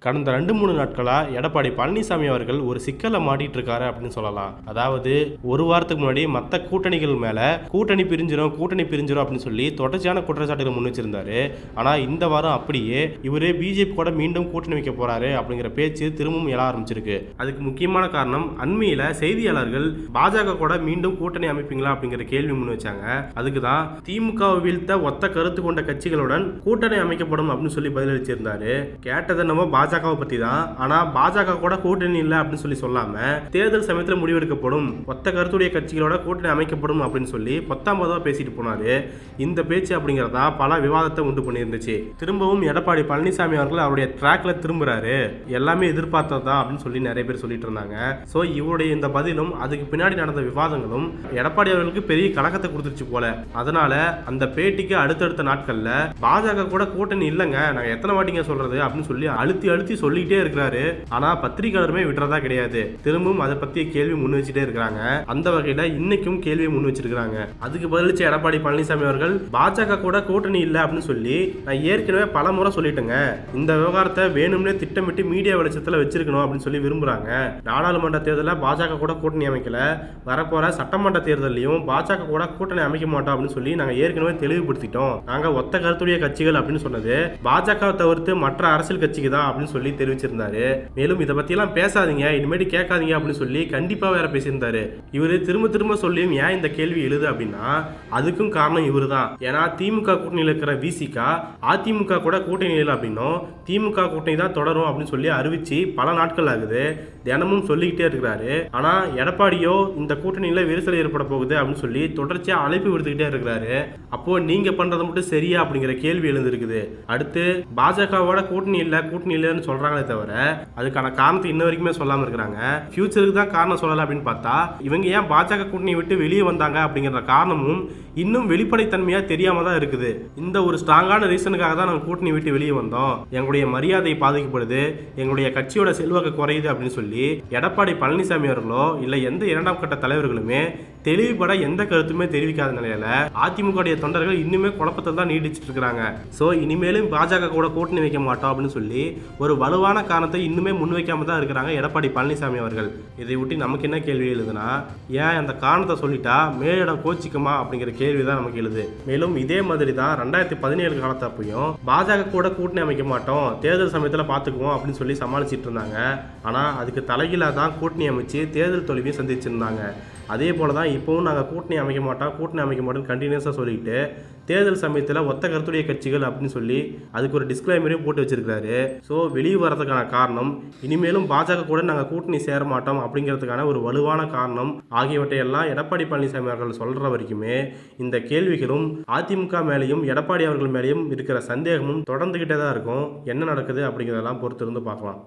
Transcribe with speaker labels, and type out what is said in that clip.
Speaker 1: கடந்த 2-3 நாட்களா எடப்பாடி பழனிசாமி அவர்கள் ஒரு சிக்கல்ல மாட்டிட்டு இருக்காரு அப்படின்னு சொல்லலாம். அதாவது ஒரு வாரத்துக்கு முன்னாடி மற்ற கூட்டணிகள் மேல கூட்டணி பிரிஞ்சிரும் அப்படின்னு சொல்லி தொடர்ச்சியான குற்றச்சாட்டுகள் முன் வச்சிருந்தாரு. ஆனா இந்த வாரம் அப்படியே இவரு பிஜேபி கூட மீண்டும் கூட்டணி வைக்க போறாரு அப்படிங்கிற பேச்சு திரும்பவும் எழ ஆரம்பிச்சிருக்கு. அதுக்கு முக்கியமான காரணம் அண்மையில செய்தியாளர்கள் பாஜக கூட மீண்டும் கூட்டணி அமைப்பீங்களா அப்படிங்கிற கேள்வி முன் வச்சாங்க. அதுக்கு தான் திமுகவை வீழ்த்த ஒத்த கருத்து கொண்ட கட்சிகளுடன் கூட்டணி அமைக்கப்படும் அப்படின்னு சொல்லி பதிலளிச்சிருந்தாரு. கேட்டதை நம்ம பாஜகவை பத்தி தான். ஆனா பாஜக கூட கூட்டணி இல்லை அப்படின்னு சொல்லி சொல்லாம தேர்தல் சமயத்தில் முடிவெடுக்கப்படும் ஒத்த கருத்துடைய கட்சிகளோட கூட்டணி அமைக்கப்படும் அப்படின்னு சொல்லி 19 பேசிட்டு போனாரு. இந்த பேச்சு அப்படிங்கிறதா பல விவாதத்தை உண்டு பண்ணியிருந்துச்சு. திரும்பவும் எடப்பாடி பழனிசாமி அவர்கள் அவருடைய ட்ராக்ல திரும்புறாரு, எல்லாமே எதிர்பார்த்ததா அப்படின்னு சொல்லி நிறைய பேர் சொல்லிட்டு இருந்தாங்க. ஸோ இவருடைய இந்த பதிலும் அதுக்கு பின்னாடி நடந்த விவாதங்களும் எடப்பாடி அவர்களுக்கு பெரிய கலக்கத்தை கொடுத்துருச்சு போல. அதனால அந்த பேட்டிக்கு அடுத்தடுத்த நாட்கள்ல பாஜக கூட கூட்டணி இல்லைங்க, நாங்க எத்தனை வாட்டிங்க சொல்றது அப்படின்னு சொல்லி அழுத்தி சொல்லிட்டே இருக்கிறாரு. ஆனா பத்திரிகையாளருமே விடுறதா கிடையாது. திரும்பவும் அதை பத்தி கேள்வி முன் வச்சுட்டே இருக்கிறாங்க. அந்த வகையில இன்னைக்கும் கேள்வி முன் வச்சிருக்காங்க. அதுக்கு பதிலளிச்ச எடப்பாடி பழனிசாமி அவர்கள் பாஜக கூட கூட்டணி இல்லை அப்படின்னு சொல்லி நான் ஏற்கனவே பல முறை சொல்லிட்டேங்க, இந்த விவகாரத்தை வேணும்னே திட்டமிட்டு மீடியா வெளிச்சத்துல வச்சிருக்கணும் அப்படின்னு சொல்லி விரும்புறாங்க. நாடாளுமன்ற தேர்தலில் பாஜக கூட கூட்டணி அமைக்கல, வரப்போற சட்டமன்ற தேர்தலையும் பாஜக கூட கூட்டணி அமைக்க மாட்டோம் அப்படின்னு சொல்லி நாங்க ஏற்கனவே தெளிவுபடுத்திட்டோம். நாங்க ஒத்த கருத்துடைய கட்சிகள் அப்படின்னு சொன்னது பாஜக தவிர்த்து மற்ற அரசியல் கட்சிக்கு தான் அப்படின்னு சொல்லி தெரிவிச்சிருந்தாரு. மேலும் இதை பத்தி எல்லாம் பேசாதீங்க, இனிமேட்டு கேட்காதீங்க அப்படின்னு சொல்லி கண்டிப்பா வேற பேசியிருந்தாரு. இவரு திரும்ப சொல்லியும் ஏன் இந்த கேள்வி எழுது அப்படின்னா அதுக்கும் காரணம் இவரு தான். ஏன்னா திமுக கூட்டணியில் இருக்கிற விசிகா அதிமுக கூட கூட்டணி இல்லை அப்படின்னும் திமுக கூட்டணி தான் தொடரும் அப்படின்னு சொல்லி அறிவிச்சு பல நாட்கள் ஆகுது. தினமும் சொல்லிக்கிட்டே இருக்கிறாரு. ஆனா எடப்பாடியோ இந்த கூட்டணியில விரிசல் ஏற்பட போகுது அப்படின்னு சொல்லி தொடர்ச்சியா அழைப்பு விடுத்துக்கிட்டே இருக்கிறாரு. அப்போ நீங்க பண்றது மட்டும் சரியா அப்படிங்கிற கேள்வி எழுந்திருக்குது. அடுத்து பாஜகவோட கூட்டணி இல்லைன்னு சொல்றாங்களே தவிர அதுக்கான காரணத்தை இன்ன வரைக்குமே சொல்லாம இருக்கிறாங்க. ஃபியூச்சருக்கு தான் காரணம் சொல்லலாம் அப்படின்னு பார்த்தா இவங்க ஏன் பாஜக கூட்டணி விட்டு வெளியே வந்தாங்க அப்படிங்கிற காரணமும் இன்னும் வெளிப்படைத்தன்மையா தெரியாம தான் இருக்குது. இந்த ஒரு ஸ்ட்ராங்கான ரீசனுக்காக தான் நாங்கள் கூட்டணி விட்டு வெளியே வந்தோம், எங்களுடைய மரியாதை பாதிக்கப்படுது, எங்களுடைய கட்சியோட செல்வாக்கு குறையுது அப்படின்னு சொல்லி எடப்பாடி பழனிசாமி அவர்களோ இல்ல எந்த இரண்டாம் கட்ட தலைவர்களுமே தெளிவுபட எந்த கருத்துமே தெரிவிக்காத நிலையில அதிமுக தொண்டர்கள் இன்னுமே குழப்பத்தை தான் நீடிச்சிட்டு இருக்கிறாங்க. ஸோ இனிமேலும் பாஜக கூட கூட்டணி வைக்க மாட்டோம் அப்படின்னு சொல்லி ஒரு வலுவான காரணத்தை இன்னுமே முன்வைக்காம தான் இருக்கிறாங்க எடப்பாடி பழனிசாமி அவர்கள். இதை ஒட்டி நமக்கு என்ன கேள்வி எழுதுனா, ஏன் அந்த காரணத்தை சொல்லிட்டா மேலிடம் கோச்சிக்குமா அப்படிங்கிற கேள்வி தான் நமக்கு எழுது. மேலும் இதே மாதிரி தான் 2017 காலத்தப்பையும் பாஜக கூட கூட்டணி அமைக்க மாட்டோம், தேர்தல் சமயத்தில் பார்த்துக்குவோம் அப்படின்னு சொல்லி சமாளிச்சிட்டு இருந்தாங்க. ஆனால் அதுக்கு தலைகீழாக தான் கூட்டணி அமைச்சு தேர்தல் தோல்வியை சந்திச்சிருந்தாங்க. அதே போல தான் இப்போவும் நாங்கள் கூட்டணி அமைக்க மாட்டோம் கண்டினியூஸாக சொல்லிட்டு தேர்தல் சமயத்தில் ஒத்த கருத்துடைய கட்சிகள் அப்படின்னு சொல்லி அதுக்கு ஒரு டிஸ்க்ளைமரையும் போட்டு வச்சிருக்காரு. ஸோ வெளியே வரதுக்கான காரணம் இனிமேலும் பாஜக கூட நாங்கள் கூட்டணி சேர மாட்டோம் அப்படிங்கிறதுக்கான ஒரு வலுவான காரணம் ஆகியவற்றையெல்லாம் எடப்பாடி பழனிசாமி அவர்கள் சொல்கிற வரைக்குமே இந்த கேள்விகளும் அதிமுக மேலேயும் எடப்பாடி அவர்கள் மேலேயும் இருக்கிற சந்தேகமும் தொடர்ந்துகிட்டே தான் இருக்கும். என்ன நடக்குது அப்படிங்கிறதெல்லாம் பொறுத்திருந்து பார்க்கலாம்.